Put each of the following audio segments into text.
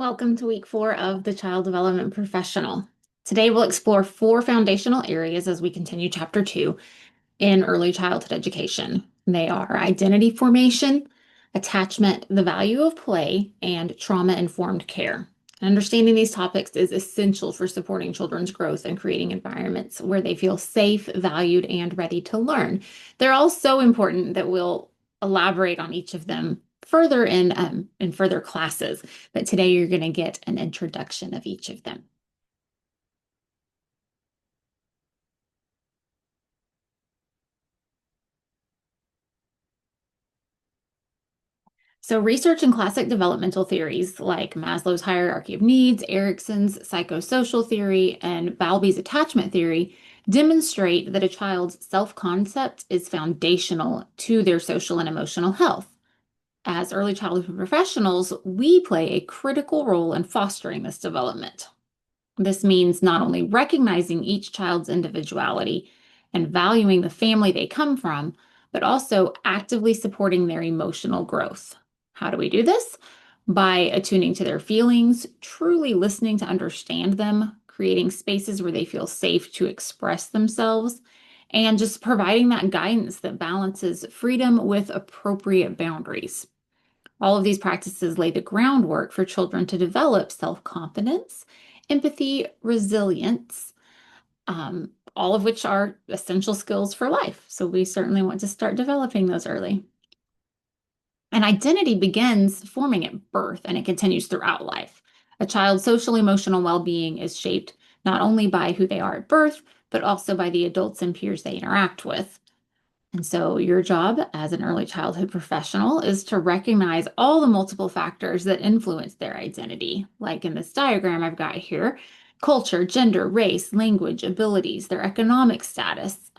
Welcome to week 4 of the Child Development Professional. Today we'll explore 4 foundational areas as we continue chapter 2 in early childhood education. They are identity formation, attachment, the value of play, and trauma-informed care. Understanding these topics is essential for supporting children's growth and creating environments where they feel safe, valued, and ready to learn. They're all so important that we'll elaborate on each of them further in further classes. But today you're going to get an introduction of each of them. So, research in classic developmental theories like Maslow's hierarchy of needs, Erikson's psychosocial theory, and Bowlby's attachment theory demonstrate that a child's self-concept is foundational to their social and emotional health. As early childhood professionals, we play a critical role in fostering this development. This means not only recognizing each child's individuality and valuing the family they come from, but also actively supporting their emotional growth. How do we do this? By attuning to their feelings, truly listening to understand them, creating spaces where they feel safe to express themselves, and just providing that guidance that balances freedom with appropriate boundaries. All of these practices lay the groundwork for children to develop self-confidence, empathy, resilience, all of which are essential skills for life. So we certainly want to start developing those early. And identity begins forming at birth and it continues throughout life. A child's social emotional well-being is shaped not only by who they are at birth, but also by the adults and peers they interact with. And so your job as an early childhood professional is to recognize all the multiple factors that influence their identity. Like in this diagram I've got here, culture, gender, race, language, abilities, their economic status,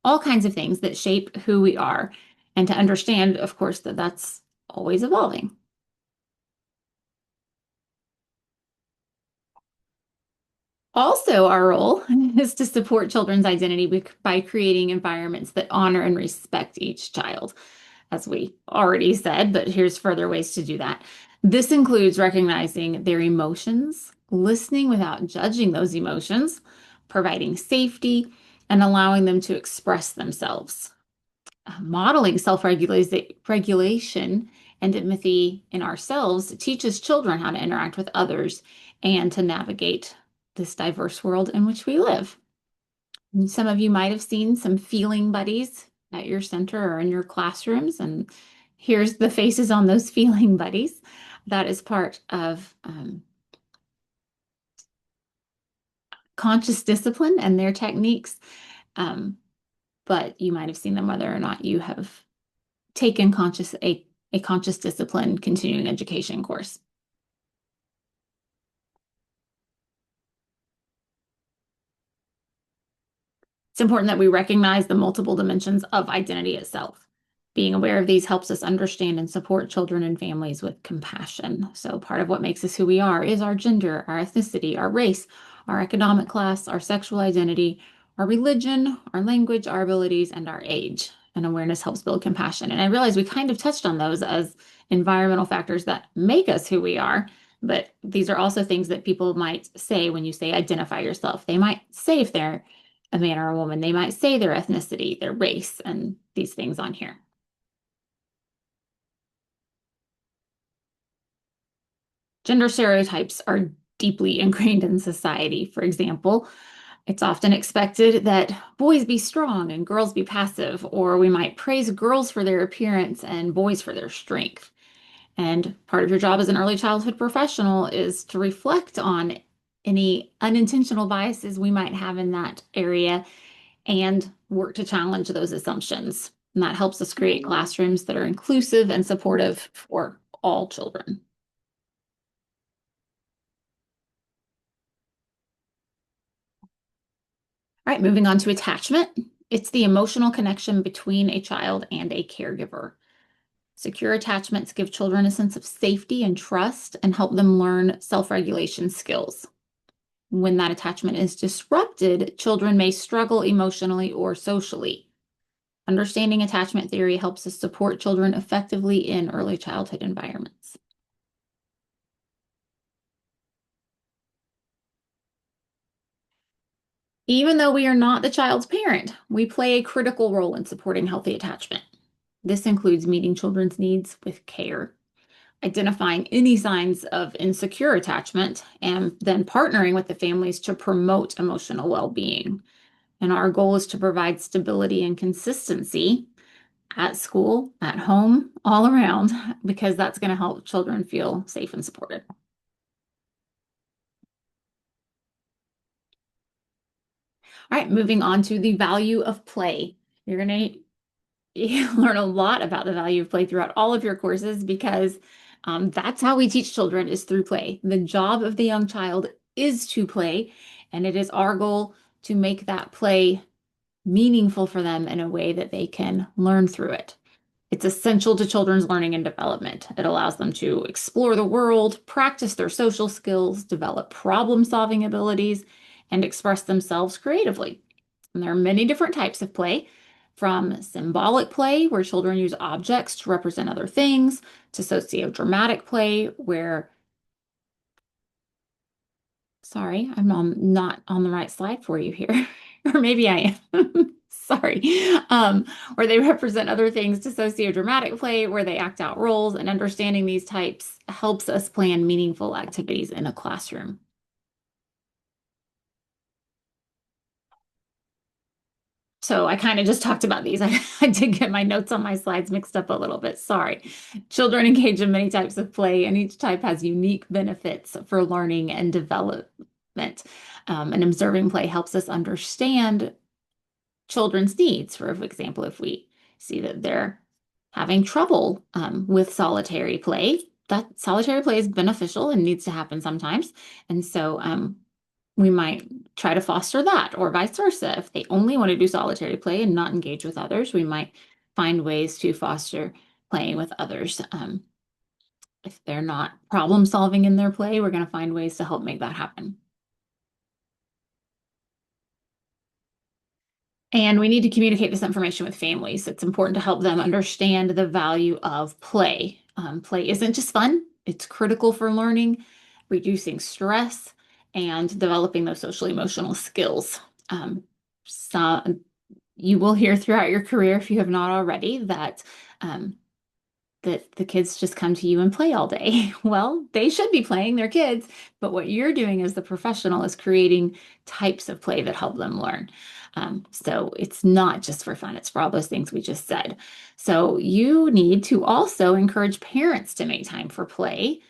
all kinds of things that shape who we are. And to understand, of course, that that's always evolving. Also, our role is to support children's identity by creating environments that honor and respect each child, as we already said, but here's further ways to do that. This includes recognizing their emotions, listening without judging those emotions, providing safety, and allowing them to express themselves. Modeling self-regulation and empathy in ourselves teaches children how to interact with others and to navigate this diverse world in which we live. And some of you might have seen some feeling buddies at your center or in your classrooms, and here's the faces on those feeling buddies. That is part of conscious discipline and their techniques, but you might have seen them whether or not you have taken a conscious discipline continuing education course. It's important that we recognize the multiple dimensions of identity itself. Being aware of these helps us understand and support children and families with compassion. So part of what makes us who we are is our gender, our ethnicity, our race, our economic class, our sexual identity, our religion, our language, our abilities, and our age. And awareness helps build compassion. And I realize we kind of touched on those as environmental factors that make us who we are, but these are also things that people might say when you say identify yourself. They might say if they're a man or a woman, they might say their ethnicity, their race, and these things on here. Gender stereotypes are deeply ingrained in society. For example, it's often expected that boys be strong and girls be passive, or we might praise girls for their appearance and boys for their strength. And part of your job as an early childhood professional is to reflect on any unintentional biases we might have in that area and work to challenge those assumptions. And that helps us create classrooms that are inclusive and supportive for all children. All right, moving on to attachment. It's the emotional connection between a child and a caregiver. Secure attachments give children a sense of safety and trust and help them learn self-regulation skills. When that attachment is disrupted, children may struggle emotionally or socially. Understanding attachment theory helps us support children effectively in early childhood environments. Even though we are not the child's parent, we play a critical role in supporting healthy attachment. This includes meeting children's needs with care, identifying any signs of insecure attachment, and then partnering with the families to promote emotional well-being. And our goal is to provide stability and consistency at school, at home, all around, because that's going to help children feel safe and supported. All right, moving on to the value of play. You're going to learn a lot about the value of play throughout all of your courses because that's how we teach children is through play. The job of the young child is to play, and it is our goal to make that play meaningful for them in a way that they can learn through it. It's essential to children's learning and development. It allows them to explore the world, practice their social skills, develop problem-solving abilities, and express themselves creatively. And there are many different types of play, from symbolic play, where children use objects to represent other things, to sociodramatic play, where, sorry, not on the right slide for you here, or maybe I am. Sorry, where they represent other things, to sociodramatic play, where they act out roles, and understanding these types helps us plan meaningful activities in a classroom. So I kind of just talked about these. I did get my notes on my slides mixed up a little bit. Sorry. Children engage in many types of play, and each type has unique benefits for learning and development. And observing play helps us understand children's needs. For example, if we see that they're having trouble with solitary play, that solitary play is beneficial and needs to happen sometimes. And so we might try to foster that, or vice versa. If they only want to do solitary play and not engage with others, we might find ways to foster playing with others. If they're not problem solving in their play, we're going to find ways to help make that happen. And we need to communicate this information with families. It's important to help them understand the value of play. Play isn't just fun, it's critical for learning, reducing stress, and developing those social emotional skills. So you will hear throughout your career, if you have not already, um, that the kids just come to you and play all day. Well, they should be playing, their kids, but what you're doing as the professional is creating types of play that help them learn. So it's not just for fun, it's for all those things we just said. So you need to also encourage parents to make time for play.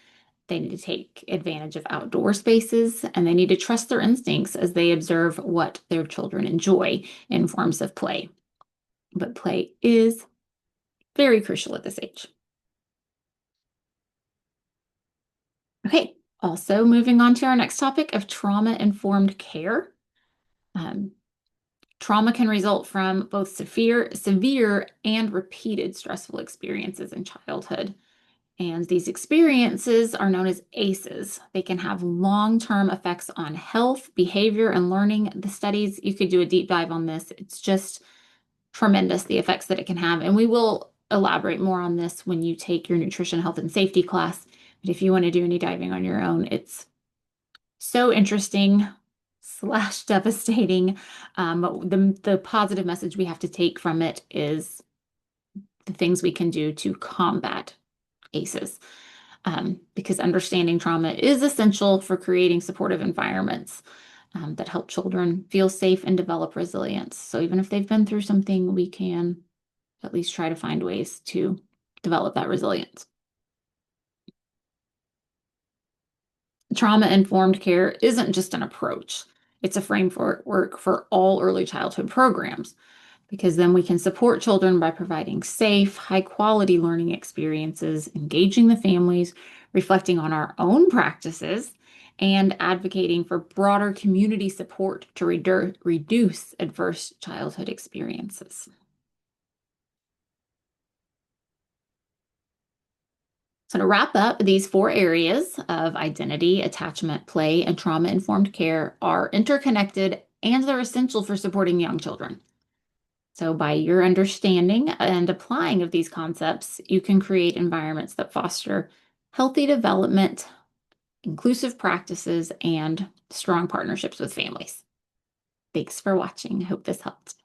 They need to take advantage of outdoor spaces, and they need to trust their instincts as they observe what their children enjoy in forms of play. But play is very crucial at this age. Okay, also moving on to our next topic of trauma-informed care. Um, Trauma can result from both severe and repeated stressful experiences in childhood. And these experiences are known as ACEs. They can have long-term effects on health, behavior, and learning. The studies, you could do a deep dive on this. It's just tremendous, the effects that it can have. And we will elaborate more on this when you take your nutrition, health, and safety class. But if you want to do any diving on your own, it's so interesting slash devastating. But the positive message we have to take from it is the things we can do to combat ACEs. Because understanding trauma is essential for creating supportive environments that help children feel safe and develop resilience. So even if they've been through something, we can at least try to find ways to develop that resilience. Trauma-informed care isn't just an approach. It's a framework for all early childhood programs, because then we can support children by providing safe, high-quality learning experiences, engaging the families, reflecting on our own practices, and advocating for broader community support to reduce adverse childhood experiences. So to wrap up, these four areas of identity, attachment, play, and trauma-informed care are interconnected, and they're essential for supporting young children. So by your understanding and applying of these concepts, you can create environments that foster healthy development, inclusive practices, and strong partnerships with families. Thanks for watching. I hope this helped.